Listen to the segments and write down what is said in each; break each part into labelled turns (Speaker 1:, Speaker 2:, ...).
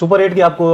Speaker 1: Super 8 की आपको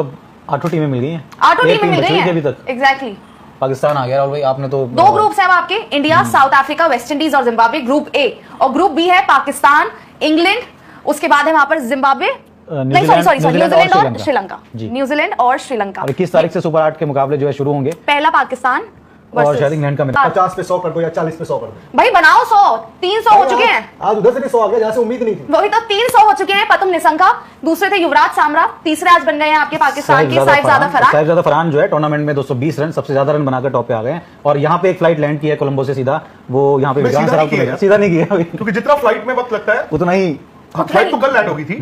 Speaker 1: 8 टीमें मिल गई हैं,
Speaker 2: 8 टीमें मिल गई हैं
Speaker 1: अभी तक।
Speaker 2: एग्जैक्टली।
Speaker 1: पाकिस्तान आ गया राहुल भाई, आपने तो
Speaker 2: 2 ग्रुप्स हैं आपके, India, south Africa, West Indies और जिम्बाब्वे, ग्रुप ए। और ग्रुप बी है पाकिस्तान, इंग्लैंड, उसके बाद है वहां पर जिम्बाब्वे, नहीं सॉरी न्यूजीलैंड और श्रीलंका। न्यूजीलैंड और श्रीलंका।
Speaker 1: 21 तारीख से सुपर 8 के मुकाबले जो है शुरू होंगे।
Speaker 2: पहला पाकिस्तान
Speaker 1: और शायद इंग्लैंड का मैच।
Speaker 3: 50 पे 100 कर दो या 40 पे 100 कर दो
Speaker 2: भाई, बनाओ 100, 300 हो चुके हैं।
Speaker 3: आज उधर से भी 100 आ गया जहां से उम्मीद नहीं थी।
Speaker 2: वही तो 300 हो चुके हैं। पतुम निशंका दूसरे थे, युवराज सामरा तीसरे आज बन गए हैं आपके पाकिस्तान के
Speaker 1: साहिबजादा फरहान जो है टूर्नामेंट में 220 रन, सबसे ज्यादा रन बनाकर टॉप पे आ गए हैं। और यहाँ पे एक फ्लाइट लैंड की है कोलंबो से सीधा, वो यहाँ पे सीधा नहीं किया
Speaker 4: क्योंकि जितना फ्लाइट में वक्त लगता है
Speaker 1: उतना ही
Speaker 4: फ्लाइट तो कल लैंड होगी थी,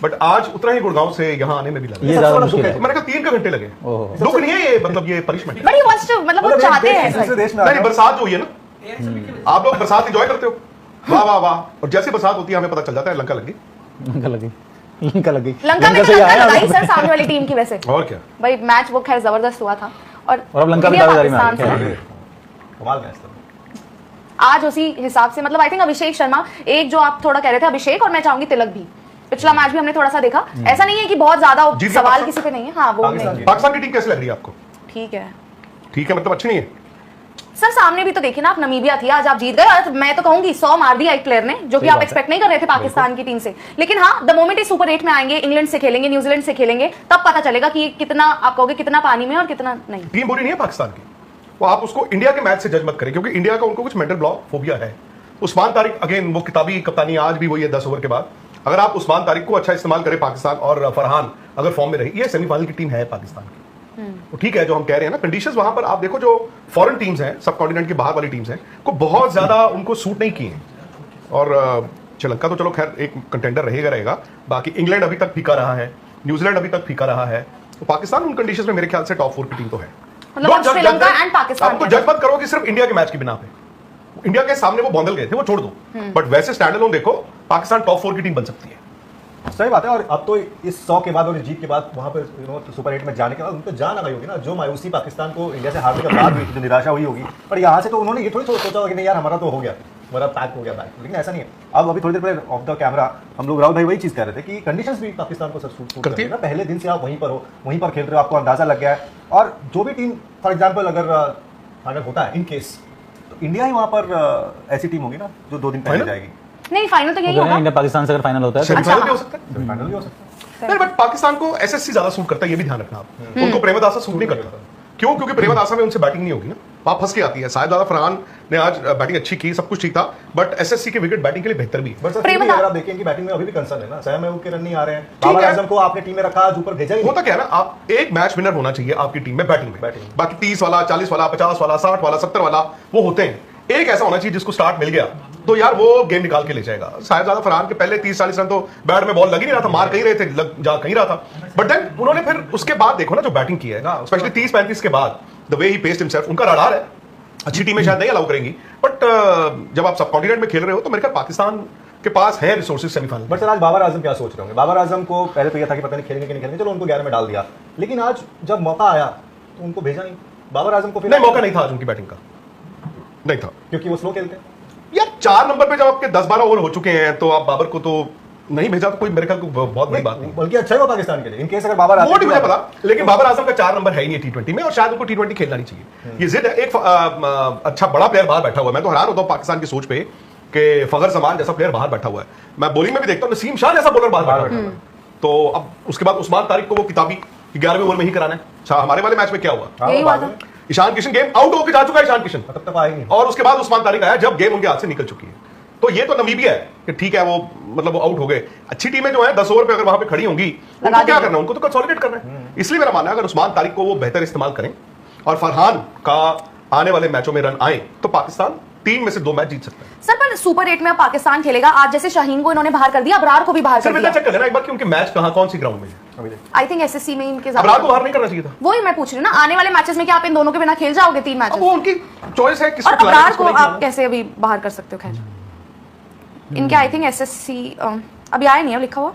Speaker 4: बट आज उतना ही गुड़गांव से यहाँ आने में भी लगा।
Speaker 1: ये ज्यादा मुश्किल है।
Speaker 4: मैंने कहा 3 घंटे लगे। दुख नहीं है ये, मतलब ये पनिशमेंट
Speaker 2: बड़ी वंश, मतलब वो चाहते हैं।
Speaker 4: नहीं, बरसात जो हुई है ना, आप लोग बरसात एंजॉय करते हो, वाह वाह वाह, और जैसे बरसात होती है हमें पता चल जाता है लंका लगी।
Speaker 2: लंका में तो लंका लगाई सर सामने वाली टीम की वैसे।
Speaker 4: और क्या
Speaker 2: भाई, मैच वो खैर जबरदस्त हुआ था। और
Speaker 1: अब लंका भी दावेदारी में आ गई।
Speaker 3: कमाल मैच था
Speaker 2: आज उसी हिसाब से, मतलब आई थिंक अभिषेक शर्मा, एक जो आप थोड़ा कह रहे थे अभिषेक, और मैं चाहूंगी तिलक भी, पिछला मैच भी हमने थोड़ा सा देखा। ऐसा नहीं है कि बहुत ज्यादा सवाल किसी पे नहीं है। हाँ, वो
Speaker 4: पाकिस्तान की टीम कैसी लग रही है आपको?
Speaker 2: ठीक है,
Speaker 4: मतलब अच्छी नहीं है
Speaker 2: सर। सामने भी तो देखिए ना, आप नमीबिया थी, आज आप जीत गए। और मैं तो कहूंगी 100 मार दिया एक प्लेयर ने, जो कि आप एक्सपेक्ट नहीं कर रहे थे पाकिस्तान की टीम से। लेकिन हाँ, द मोमेंट इस सुपर 8 में आएंगे, इंग्लैंड से खेलेंगे, न्यूजीलैंड से खेलेंगे, तब पता चलेगा कि कितना, आप कहोगे कितना पानी में और कितना नहीं।
Speaker 4: टीम बुरी नहीं है पाकिस्तान की, वो आप उसको इंडिया के मैच से जज मत करें, क्योंकि इंडिया का उनको कुछ मेंटल ब्लॉक फोबिया है। उस्मान तारिक अगेन वो किताबी कप्तानी आज भी वही है 10 ओवर के बाद। अगर आप उस्मान तारिक को अच्छा इस्तेमाल करें पाकिस्तान, और फरहान अगर फॉर्म में रही, ये सेमीफाइनल की टीम है पाकिस्तान की। तो ठीक है, जो हम कह रहे हैं ना कंडीशंस वहां पर, आप देखो जो फॉरेन टीम्स हैं, सब कॉन्टिनेंट के बाहर वाली टीम्स हैं, को बहुत ज्यादा उनको सूट नहीं किए हैं। और श्रीलंका तो चलो खैर एक कंटेंडर रहेगा। बाकी इंग्लैंड अभी तक फीका रहा है, न्यूजीलैंड अभी तक फीका रहा है। तो पाकिस्तान उन कंडीशंस में मेरे ख्याल से टॉप 4 की टीम तो है।
Speaker 2: मतलब श्रीलंका एंड पाकिस्तान
Speaker 4: आपको जज मत करो कि सिर्फ इंडिया के मैच की बिना पे, इंडिया के सामने वो बॉन्दल गए थे, वो छोड़ दो, बट वैसे स्टैंड अलोन देखो, पाकिस्तान टॉप 4 की टीम बन सकती है।
Speaker 3: सही बात है। और अब तो इस 100 के बाद और इस जीत के बाद वहां पर सुपर 8 में जाने के बाद उनको जान आ गई होगी ना, जो मायूसी पाकिस्तान को इंडिया से हारने के बाद हुई थी, जो निराशा हुई होगी। पर यहाँ से तो उन्होंने ये थोड़ी सोचा होगा कि नहीं यार हमारा तो हो गया, हमारा पैक हो गया बैक, लेकिन ऐसा नहीं है। अब अभी थोड़ी देर पहले ऑफ द कैमरा हम लोग राहुल भाई वही चीज कह रहे थे कि कंडीशंस भी पाकिस्तान को सूट करती है ना। पहले दिन से आप वहीं पर हो, वहीं पर खेल रहे हो, आपको अंदाजा लग गया है। और जो भी टीम फॉर एग्जाम्पल अगर फाइनल होता है इन केस, तो इंडिया ही वहां पर ऐसी टीम होगी ना जो 2 दिन पहले जाएगी।
Speaker 2: नहीं, फाइनल तो यही होगा।
Speaker 1: इंडिया पाकिस्तान से अगर फाइनल होता है
Speaker 4: सेमीफाइनल भी हो सकता है,
Speaker 3: फाइनल भी हो सकता है।
Speaker 4: नहीं, बट पाकिस्तान को एसएससी ज्यादा सूट करता है, ये भी ध्यान रखना आप। उनको प्रेमदासा सूट नहीं करता। क्यों? क्योंकि प्रेमदासा में उनसे बैटिंग नहीं होगी ना, वहां फंस के आती है। साहिबजादा फरहान ने आज बैटिंग अच्छी की, सब कुछ ठीक था, बट एसएससी के विकेट बैटिंग के लिए बेहतर भी है।
Speaker 3: बट सर फिर भी अगर आप देखें कि बैटिंग में अभी भी कंसर्न है ना, सैम अयूब के रन नहीं आ रहे हैं, बाबर आजम को आपने टीम में रखा, आज ऊपर भेजा ही नहीं।
Speaker 4: होता क्या है ना, आप एक मैच विनर होना चाहिए आपकी टीम में बैटिंग में। बाकी 30 वाला, 40 वाला, 50 वाला, 60 वाला, 70 वाला वो होते हैं। एक ऐसा होना चाहिए जिसको स्टार्ट मिल गया तो यार वो गेम निकाल के ले जाएगा। साहिबजादा फरहान के पहले 30-40 रन तो बैट में बॉल लग ही नहीं रहा था, मार कहीं रहे थे, लग जा कहीं रहा था। बट देन उन्होंने फिर उसके बाद देखो ना जो बैटिंग की है, स्पेशली 30-35 के बाद, the way he paced himself, उनका रडार है। अच्छी टीमें शायद नहीं अलाउ करेंगी, बट जब आप सब कॉन्टिनेंट में खेल रहे हो तो मेरे ख्याल पाकिस्तान के पास है रिसोर्सेज सेमीफाइनल।
Speaker 3: बट सर आज बाबर आजम क्या सोच रहे होंगे? बाबर आजम को पहले तो यह था कि पता नहीं खेलेंगे कि नहीं खेलेंगे, चलो उनको 11 में डाल दिया, लेकिन आज जब मौका आया तो उनको भेजा नहीं। बाबर आजम को
Speaker 4: नहीं, मौका नहीं था आज उनकी बैटिंग का, नहीं था,
Speaker 3: क्योंकि वो स्लो खेलते हैं
Speaker 4: यार। 4 नंबर पे जब आपके 10-12 ओवर हो चुके हैं तो आप बाबर को तो नहीं भेजा, तो कोई मेरे ख्याल को बहुत बड़ी बात नहीं।
Speaker 3: बल्कि अच्छा ही हो पाकिस्तान के लिए इन केस अगर बाबर आजम,
Speaker 4: मुझे पता, लेकिन बाबर आजम का 4 नंबर है ही नहीं T20 में, और शायद उनको T20 खेलना नहीं चाहिए। ये जिद है। एक अच्छा बड़ा प्लेयर बाहर बैठा हुआ है, मैं तो हैरान होता हूँ पाकिस्तान की सोच पे कि फखर जमान जैसा प्लेयर बाहर बैठा हुआ है। मैं बॉलिंग में भी देखता हूँ, नसीम शाह जैसा बॉलर बाहर बैठा हुआ है। तो अब उसके बाद उस्मान तारिक को वो किताबी 11वें ओवर में ही कराना है। हमारे वाले मैच में क्या हुआ, ईशान किशन गेम आउट होकर जा चुका है, ईशान किशन
Speaker 3: तब तक आएंगे,
Speaker 4: और उसके बाद उस्मान तारिक आया जब गेम उनके हाथ से निकल चुकी है। तो ये तो नमीबिया है कि ठीक है वो मतलब वो आउट हो गए। अच्छी टीमें जो है 10 ओवर पे अगर वहां पे खड़ी होंगी, उनको क्या करना है, उनको तो कंसोलिडेट करना है। इसलिए मेरा मानना है अगर उस्मान तारिक को वो बेहतर इस्तेमाल करें और फरहान का आने वाले मैचों में रन आए तो पाकिस्तान 3 में से 2 मैच जीत सकता है।
Speaker 2: सर पर सुपर 8 में अब पाकिस्तान खेलेगा। आज जैसे शाहीन को इन्होंने बाहर कर दिया, अबरार को भी बाहर कर दिया।
Speaker 4: चेक कर लेना एक बार कि उनके मैच कहां कौन सी ग्राउंड में है।
Speaker 2: आई थिंक एसएससी में इनके
Speaker 4: अबरार को बाहर नहीं करना चाहिए था।
Speaker 2: वही मैं पूछ रही हूँ ना, आने वाले मैचेस में क्या आप इन दोनों के बिना खेल जाओगे 3 मैचेस?
Speaker 4: वो उनकी चॉइस है,
Speaker 2: और अबरार को आप कैसे अभी बाहर कर सकते हो? खैर इनके आई थिंक एसएससी अभी आया नहीं है लिखा हुआ,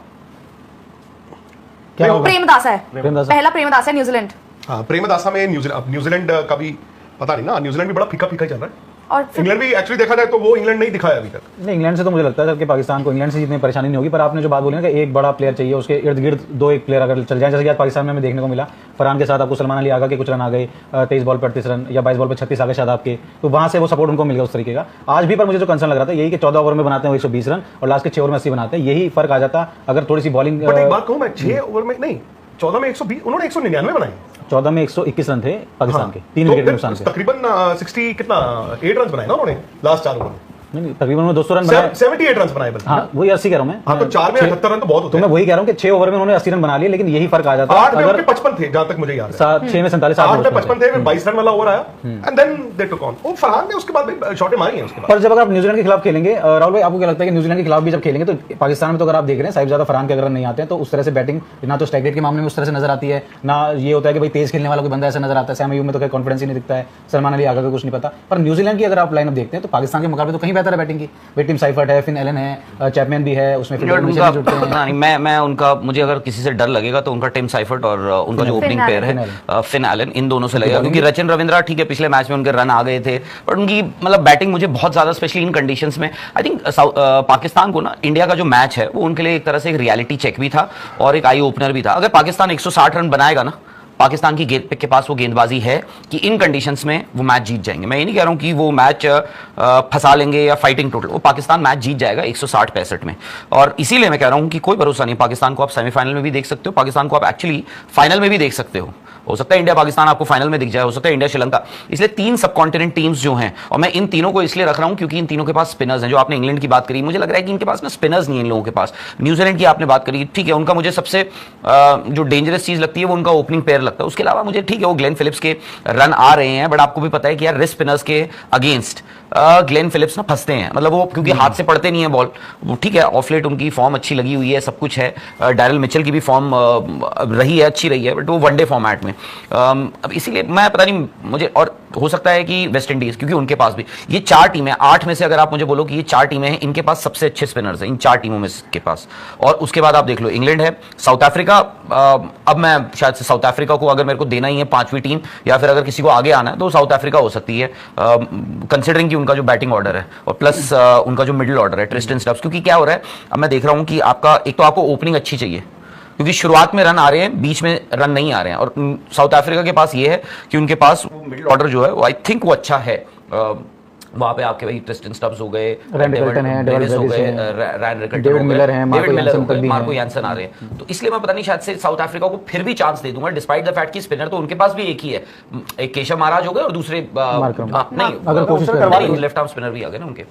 Speaker 2: प्रेमदासा है पहला, प्रेमदासा है न्यूजीलैंड।
Speaker 4: हाँ, प्रेमदासा में न्यूजीलैंड का भी पता नहीं ना, न्यूजीलैंड भी बड़ा फीका फीका चल रहा है।
Speaker 2: और
Speaker 4: इंग्लैंड भी एक्चुअली देखा जाए तो वो इंग्लैंड नहीं दिखाया अभी तक।
Speaker 1: नहीं, इंग्लैंड से तो मुझे लगता है कि पाकिस्तान को इंग्लैंड से जितनी परेशानी नहीं होगी, पर आपने जो बात बोली ना कि एक बड़ा प्लेयर चाहिए, उसके इर्द गिर्द दो एक प्लेयर अगर चल जाए, जैसे कि आज पाकिस्तान में हमें देखने को मिला, फरहान के साथ आपको सलमान अली आगा के कुछ रन आ गए, 23 बॉल पर 38 रन या 22 बॉल पर 36 आ गए शायद आपके, तो वहां से वो सपोर्ट उनको मिल गया उस तरीके का। आज भी पर मुझे जो कंसर्न लग रहा था यही कि 14 ओवर में बनाते हैं 120 रन और लास्ट के 6 ओवर में 80 बनाते हैं, यही फर्क आ जाता अगर थोड़ी सी बॉलिंग।
Speaker 4: बट एक बात कहूं मैं, 6 ओवर में नहीं, 14 में 120, उन्होंने 199 बनाए,
Speaker 1: 14 में 121 रन थे पाकिस्तान के, 3 विकेट के नुकसान से।
Speaker 4: तकरीबन 60 कितना 8 रन बनाए ना उन्होंने लास्ट 4 ओवर में।
Speaker 1: नहीं, तकरीबन उन्होंने 200 रन बनाए,
Speaker 4: 78 रन बनाए बल्कि।
Speaker 1: हाँ वही 80 कह रहा हूं मैं।
Speaker 4: हाँ तो 4 में 78 रन तो बहुत होते
Speaker 1: तो
Speaker 4: हैं।
Speaker 1: मैं वही कह रहा हूं कि 6 ओवर में उन्होंने 80 रन बना लिए, लेकिन यही फर्क आ जाता
Speaker 4: 8 में
Speaker 1: अगर
Speaker 4: उनके 55 थे जहां तक मुझे याद है,
Speaker 1: 6 में 47
Speaker 4: 8 में 55 थे, 22 रन वाला ओवर आया and then they took on. वो फरहान ने उसके बाद शॉटें मारी हैं उसके बाद।
Speaker 1: पर जब अगर आप न्यूजीलैंड के खिलाफ खेलेंगे, राहुल भाई आपको क्या लगता है कि न्यूजीलैंड के खिलाफ भी जब खेलेंगे तो पाकिस्तान में तो अगर आप देख रहे हैं साहिबजादा फरहान के अगर नहीं आते हैं तो उस तरह से बैटिंग ना तो स्ट्राइक रेट के मामले में उस तरह से नजर आती है, ना ये होता है कि भाई तेज खेलने वाला कोई बंदा ऐसा नजर आता है। सैम अयूब में तो खैर कॉन्फिडेंस ही नहीं दिखता है, सलमान अली आगा का कुछ नहीं पता। पर न्यूजीलैंड की अगर आप लाइनअप देखते हैं तो पाकिस्तान के मुकाबले तो कहीं बेहतर है बैटिंग की। भाई टिम साइफर्ट है, फिन एलन है, चैपमैन भी है, उसमें फिल्डर भी जुड़ते हैं।
Speaker 5: नहीं, मैं उनका, मुझे अगर किसी से डर लगेगा तो उनका टिम साइफर्ट और उनका जो ओपनिंग पेयर है फिन एलन, इन दोनों से लगेगा। क्योंकि रचिन रविंद्रा ठीक है पिछले मैच में उनके रन आ गए थे, पर उनकी मतलब बैटिंग मुझे बहुत ज्यादा, स्पेशली इन कंडीशंस में, आई थिंक पाकिस्तान को ना इंडिया का जो मैच है वो उनके लिए एक तरह से एक रियलिटी चेक भी था और एक आई ओपनर भी था। अगर पाकिस्तान 160 रन बनाएगा ना, पाकिस्तान की गेंद के पास वो गेंदबाजी है कि इन कंडीशंस में वो मैच जीत जाएंगे। मैं ये नहीं कह रहा हूं कि वो मैच फंसा लेंगे या फाइटिंग टोटल, वो पाकिस्तान मैच जीत जाएगा 160-65 में। और इसीलिए मैं कह रहा हूं कि कोई भरोसा नहीं, पाकिस्तान को आप सेमीफाइनल में भी देख सकते हो, पाकिस्तान को आप एक्चुअली फाइनल में भी देख सकते हो सकता है इंडिया पाकिस्तान आपको फाइनल में दिख जाए, हो सकता है इंडिया श्रीलंका। इसलिए 3 सब कॉन्टिनेंट टीम्स जो हैं, और मैं इन तीनों को इसलिए रख रहा हूं क्योंकि इन तीनों के पास स्पिनर्स हैं। जो आपने इंग्लैंड की बात करी, मुझे लग रहा है कि इनके पास ना स्पिनर्स नहीं है इन लोगों के पास। न्यूजीलैंड की आपने बात करी, ठीक है, उनका मुझे सबसे जो डेंजरस चीज लगती है वो उनका ओपनिंग पेयर लगता है। उसके अलावा मुझे ठीक है वो ग्लेन फिलिप्स के रन आ रहे हैं, बट आपको भी पता है कि यार रिस्ट स्पिनर्स के अगेंस्ट ग्लेन फिलिप्स ना फंसते हैं, मतलब वो क्योंकि हाथ से पड़ते नहीं है बॉल। ठीक है, ऑफ लेट उनकी फॉर्म अच्छी लगी हुई है, सब कुछ है, डैरल मिचेल की भी फॉर्म रही है, अच्छी रही है, बट वो वनडे फॉर्मेट में। अब इसीलिए मैं पता नहीं मुझे, और हो सकता है कि वेस्ट इंडीज, क्योंकि उनके पास भी ये 4 टीमें, 8 में से अगर आप मुझे बोलो कि ये 4 टीमें हैं, इनके पास सबसे अच्छे स्पिनर्स हैं इन 4 टीमों में के पास। और उसके बाद आप देख लो इंग्लैंड है, साउथ अफ्रीका, अब मैं शायद से साउथ अफ्रीका को अगर मेरे को देना ही है 5वीं टीम, या फिर अगर किसी को आगे आना है तो साउथ अफ्रीका हो सकती है, कंसिडरिंग कि उनका जो बैटिंग ऑर्डर है और प्लस उनका जो मिडिल ऑर्डर है, ट्रिस्टन स्टब्स। क्योंकि क्या हो रहा है, अब मैं देख रहा हूं कि आपका एक तो आपको ओपनिंग अच्छी चाहिए, क्योंकि शुरुआत में रन आ रहे हैं, बीच में रन नहीं आ रहे हैं। और साउथ अफ्रीका के पास ये है कि उनके पास मिडिल ऑर्डर जो है वो आई थिंक वो अच्छा है। वहां पे आपके भाई ट्रिस्टन स्टब्स हो गए, डेविस हो गए, डेविड मिलर है, मार्को यानसन आ रहे हैं। तो इसलिए मैं पता नहीं, शायद से साउथ अफ्रीका को फिर भी चांस दे दूंगा, डिस्पाइट द फैक्ट कि स्पिनर तो उनके पास भी एक ही है, एक केशव महाराज हो गए और दूसरे नहीं लेफ्ट आर्म स्पिनर भी आ गए ना उनके,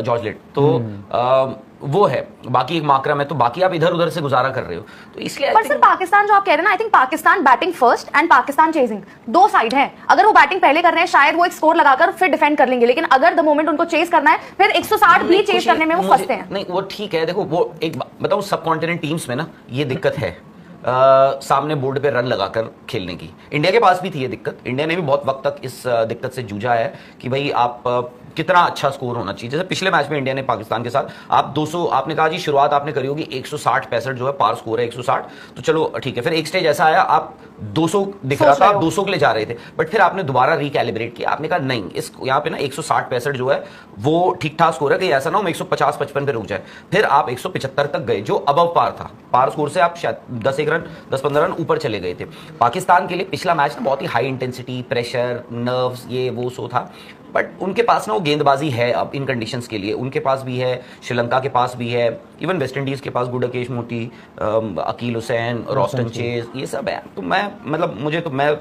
Speaker 5: जॉर्ज लेट, तो वो है। बाकी एक माकरम है, तो बाकी आप इधर उधर से गुजारा कर रहे हो, तो इसलिए
Speaker 2: पर सर पाकिस्तान जो आप कह रहे हैं ना, I think Pakistan batting first and Pakistan chasing, दो साइड है। अगर वो बैटिंग पहले कर रहे हैं शायद वो एक स्कोर लगाकर फिर डिफेंड कर लेंगे, लेकिन अगर द मोमेंट उनको चेज करना है फिर 160 भी चेज करने में वो फंसते हैं।
Speaker 5: नहीं वो ठीक है, देखो वो एक बताऊं, सब कॉन्टिनेंट टीम्स में ना ये दिक्कत है, सामने बोर्ड पे रन लगाकर खेलने की। इंडिया के पास भी थी ये दिक्कत, इंडिया ने भी बहुत वक्त तक इस दिक्कत से जूझा है कि भाई आप कितना अच्छा स्कोर होना चाहिए। जैसे पिछले मैच में इंडिया ने पाकिस्तान के साथ, आप 200, आपने कहा जी शुरुआत आपने करी होगी 160-65 जो है पार स्कोर है 160, तो चलो ठीक है। फिर एक स्टेज ऐसा आया आप 200 दिख रहा था, आप 200 के लिए जा रहे थे, बट फिर आपने दोबारा रिकैलिब्रेट किया, आपने कहा नहीं, इस यहाँ पे ना 160-65 जो है वो ठीक ठाक स्कोर है, कि ऐसा ना हो 150-55 पे रुक जाए। फिर आप 175 तक गए, जो अबव पार था, पार स्कोर से आप शायद 10-15 रन ऊपर चले गए थे। पाकिस्तान के लिए पिछला मैच ना बहुत ही हाई इंटेंसिटी, प्रेशर, नर्व्स, ये वो सो था, बट उनके पास ना वो गेंदबाजी है अब इन कंडीशंस के लिए, उनके पास भी है, श्रीलंका के पास भी है, इवन वेस्ट इंडीज के पास गुडाकेश मोती, अकील हुसैन, रॉस्टन चेज, ये सब है। तो मैं मतलब मैं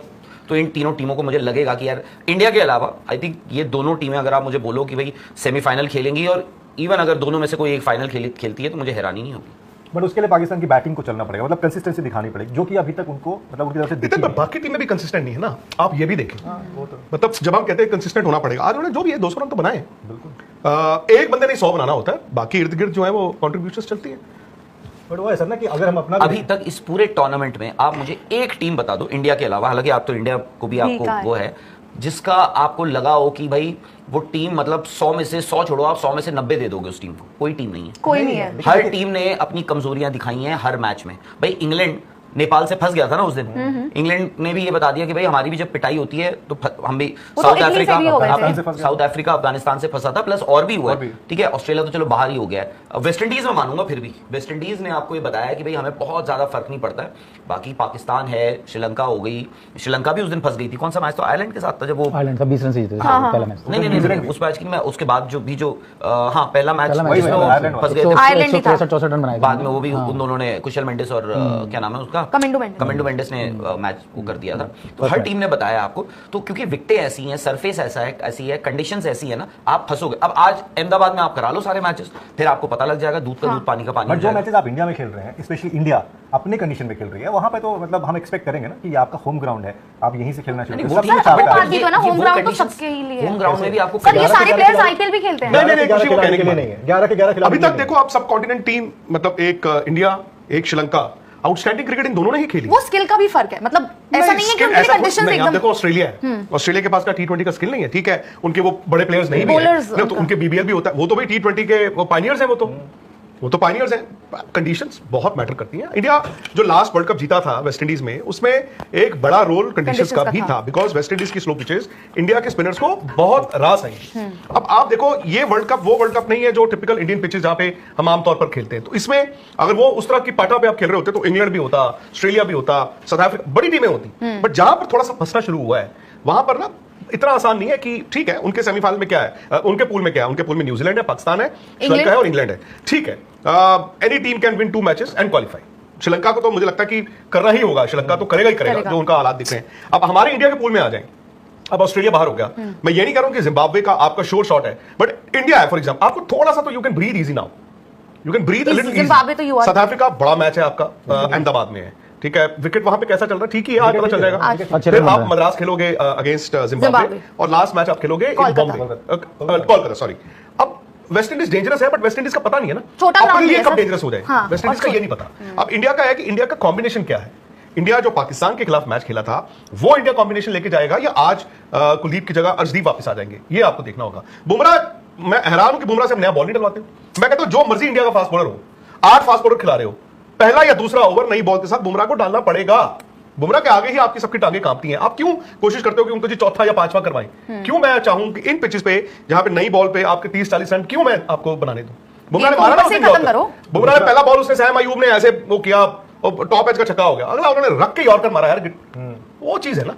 Speaker 5: तो इन तीनों टीमों को मुझे लगेगा कि यार इंडिया के अलावा आई थिंक ये दोनों टीमें, अगर आप मुझे बोलो कि भाई सेमीफाइनल खेलेंगी, और इवन अगर दोनों में से कोई एक फाइनल खेलती है तो मुझे हैरानी नहीं होगी।
Speaker 3: बट उसके लिए पाकिस्तान की बैटिंग को चलना पड़ेगा, मतलब कंसिस्टेंसी दिखानी पड़ेगी, जो कि अभी तक उनको मतलब उनकी तरफ से दिखी नहीं।
Speaker 4: बाकी टीमें भी कंसिस्टेंट नहीं है ना, आप ये भी देखें। वो तो मतलब जब हम कहते हैं कंसिस्टेंट होना पड़ेगा, आज उन्होंने जो भी है 200 रन तो बनाए, बिल्कुल एक बंदे ने 100 बनाना होता है, बाकी इर्द गिर्द जो है वो कॉन्ट्रीब्यूशंस चलती है।
Speaker 3: बट वो ऐसा ना कि अगर हम अपना
Speaker 5: अभी तक इस पूरे टूर्नामेंट में आप मुझे एक टीम बता दो इंडिया के अलावा, हालांकि आप तो इंडिया को भी आपको वो है, जिसका आपको लगा हो कि भाई वो टीम मतलब 100 में से 100 छोड़ो, आप 100 में से 90 दे दोगे उस टीम को। कोई टीम नहीं है,
Speaker 2: कोई नहीं है।
Speaker 5: हर टीम ने अपनी कमजोरियां दिखाई हैं हर मैच में। भाई इंग्लैंड नेपाल से फंस गया था ना उस दिन, इंग्लैंड ने भी ये बता दिया कि भाई हमारी भी जब पिटाई होती है तो हम भी
Speaker 2: वो तो इटली से भी हो गए थे।
Speaker 5: साउथ अफ्रीका अफगानिस्तान से फंसा था, प्लस और भी हुआ है, ठीक है। ऑस्ट्रेलिया तो चलो बाहर ही हो गया है। वेस्ट इंडीज में मानूंगा, फिर भी वेस्ट इंडीज ने आपको ये बताया कि भाई हमें बहुत ज्यादा फर्क नहीं पड़ता है। बाकी पाकिस्तान है, श्रीलंका हो गई, श्रीलंका भी उस दिन फंस गई थी। कौन सा मैच तो आयरलैंड के साथ था जब वो
Speaker 1: आयरलैंड का 20 रन से जीते थे पहला मैच।
Speaker 5: नहीं उस मैच की मैं उसके बाद जो हाँ पहला मैच
Speaker 1: पहला मैच
Speaker 5: जिसमें वो
Speaker 3: आयरलैंड
Speaker 5: फंस गए थे,
Speaker 2: आयरलैंड ही था।
Speaker 1: 64 रन बनाए थे।
Speaker 5: बाद में वो भी उन दोनों ने, कुशल मेंडिस और क्या नाम है उसका, कमेंडो मेंडिस ने मैच वो कर दिया था। तो हर टीम ने बताया आपको, तो क्योंकि विकेटें ऐसी हैं, सरफेस ऐसी है, कंडीशंस ऐसी है ना, आप फंसोगे। अब आज अहमदाबाद में आप करा लो सारे मैचेस, फिर आपको पता लग जाएगा दूध का दूध पानी का पानी
Speaker 3: बट
Speaker 5: हो
Speaker 3: जो
Speaker 5: जाएगा।
Speaker 3: मैचेस आप इंडिया में खेल रहे हैं, स्पेशली इंडिया अपनी कंडीशन में खेल रही है, वहां पे तो मतलब हम एक्सपेक्ट करेंगे ना कि ये आपका होम ग्राउंड है, आप यहीं से खेलना शुरू
Speaker 5: नहीं,
Speaker 3: करें।
Speaker 5: वो
Speaker 3: सब
Speaker 5: ठीक
Speaker 3: कुछ
Speaker 5: है,
Speaker 3: आपका
Speaker 2: बट
Speaker 3: है।
Speaker 2: बात भी तो ना,
Speaker 5: ये
Speaker 2: होम
Speaker 5: वो
Speaker 2: ग्राउंड तो
Speaker 5: conditions-
Speaker 2: सबके ही लिए
Speaker 5: होम ग्राउंड में भी आपको
Speaker 2: सर, ये
Speaker 3: 11
Speaker 2: सारे प्लेयर्स आईपीएल भी खेलते हैं।
Speaker 4: नहीं, नहीं,
Speaker 3: ग्यारह
Speaker 4: खुशी वो कहने की
Speaker 3: के लिए
Speaker 4: बात।
Speaker 3: नहीं है, 11 के 11 खिलाड़ी
Speaker 4: अभी तक
Speaker 3: नहीं है।
Speaker 4: देखो आप सब कॉन्टिनेंट टीम, मतलब एक इंडिया, एक श्रीलंका, आउटस्टैंडिंग क्रिकेट इन दोनों ने ही खेली।
Speaker 2: वो स्किल का भी फर्क है, मतलब ऐसा नहीं है कि उनकी कंडीशंस
Speaker 4: नहीं, आप
Speaker 2: एकदम
Speaker 4: देखो ऑस्ट्रेलिया है, ऑस्ट्रेलिया के पास का टी20 का स्किल नहीं है, ठीक है, उनके वो बड़े प्लेयर्स नहीं भी
Speaker 2: Bowlers
Speaker 4: हैं, नहीं, तो
Speaker 2: उनका।
Speaker 4: उनके बीबीएल भी होता है, वो तो भाई टी20 के वो पायनियर्स हैं, वो तो पायनियर्स हैं। कंडीशंस बहुत मैटर करती हैं। इंडिया जो लास्ट वर्ल्ड कप जीता था वेस्ट इंडीज में, उसमें एक बड़ा रोल कंडीशंस का भी था, बिकॉज वेस्ट इंडीज की स्लो पिचेस इंडिया के स्पिनर्स को बहुत रास आई। अब आप देखो, ये वर्ल्ड कप वो वर्ल्ड कप नहीं है जो टिपिकल इंडियन पिचेस जहां पे हम आमतौर पर खेलते हैं। तो इसमें अगर वो उस तरह की पाटा पे आप खेल रहे होते तो इंग्लैंड भी होता, ऑस्ट्रेलिया भी होता, साउथ अफ्रीका, बड़ी टीमें होती। बट जहां पर थोड़ा सा फंसना शुरू हुआ है, वहां पर ना इतना आसान नहीं है कि ठीक है, उनके सेमीफाइनल में क्या है, उनके पूल में क्या है, उनके पूल में न्यूजीलैंड है, पाकिस्तान है, श्रीलंका है और इंग्लैंड है, ठीक है। Any team can win 2 matches and qualify. Sri Lanka को तो मुझे लगता है कि करना ही होगा, श्रीलंका तो करेगा ही करेगा, जो उनका हालात दिख रहे हैं। अब हमारे इंडिया के पूल में आ जाएं, अब ऑस्ट्रेलिया बाहर हो गया, मैं ये नहीं कह रहा हूं कि जिम्बाब्वे का आपका शोर शॉट है, बट इंडिया है फॉर एग्जाम्पल, आपको थोड़ा सा तो you can breathe easy now, you can breathe a little
Speaker 2: Zimbabwe तो you are-
Speaker 4: साउथ अफ्रीका बड़ा मैच है आपका, अहमदाबाद में है, ठीक है। विकेट वहां पे कैसा चल रहा है, ठीक ही है, आज पता चल जाएगा।
Speaker 1: अच्छे
Speaker 4: फिर
Speaker 1: रन
Speaker 4: आप
Speaker 1: है।
Speaker 4: मद्रास खेलोगे अगेंस्ट
Speaker 2: जिम्बाब्वे।
Speaker 4: जिम्बाब्वे, और लास्ट मैच आप खेलोगे इन
Speaker 2: कोलकाता।
Speaker 4: बॉम्बे, कोलकाता, सॉरी। अब वेस्ट इंडीज डेंजरस है, बट वेस्ट इंडीज का पता नहीं है ना,
Speaker 2: छोटा
Speaker 4: अपने
Speaker 2: ground
Speaker 4: लिए
Speaker 2: है
Speaker 4: कब
Speaker 2: सर।
Speaker 4: डेंजरस हो जाए,
Speaker 2: हाँ,
Speaker 4: वेस्ट इंडीज का ये नहीं पता। अब इंडिया का है कि इंडिया का कॉम्बिनेशन क्या है। इंडिया जो पाकिस्तान के खिलाफ मैच खेला था, वो इंडिया कॉम्बिनेशन लेके जाएगा, या आज कुलदीप की जगह अर्शदीप वापस आ जाएंगे, ये आपको देखना होगा। बुमराह, मैं हैरान हूं कि बुमराह से हम नया बॉल नहीं डलवाते। मैं कहता हूं जो मर्जी इंडिया का फास्ट बॉलर हो, 8 फास्ट बॉलर खिला रहे हो, पहला या दूसरा ओवर नई बॉल के साथ बुमराह को डालना पड़ेगा। बुमराह के आगे ही आपकी सबकी टांगे कांपती हैं। आप क्यों कोशिश करते हो कि उनको जी चौथा या पांचवा करवाएं? क्यों मैं चाहूं कि इन पिचेस पे जहां पे नई बॉल पे आपके 30-40 रन क्यों मैं आपको बनाने दूं? बुमराह ने
Speaker 2: तो
Speaker 4: मारा ना
Speaker 2: ऊपर से
Speaker 4: उस दिन
Speaker 2: खत्म
Speaker 4: यॉर्कर।
Speaker 2: करो।
Speaker 4: बुमराह ने पहला बॉल उसने सैम अयूब ने ऐसे वो किया, टॉप एज का छक्का हो गया, अगला उन्होंने रख के यॉर्कर मारा यार, वो चीज है ना।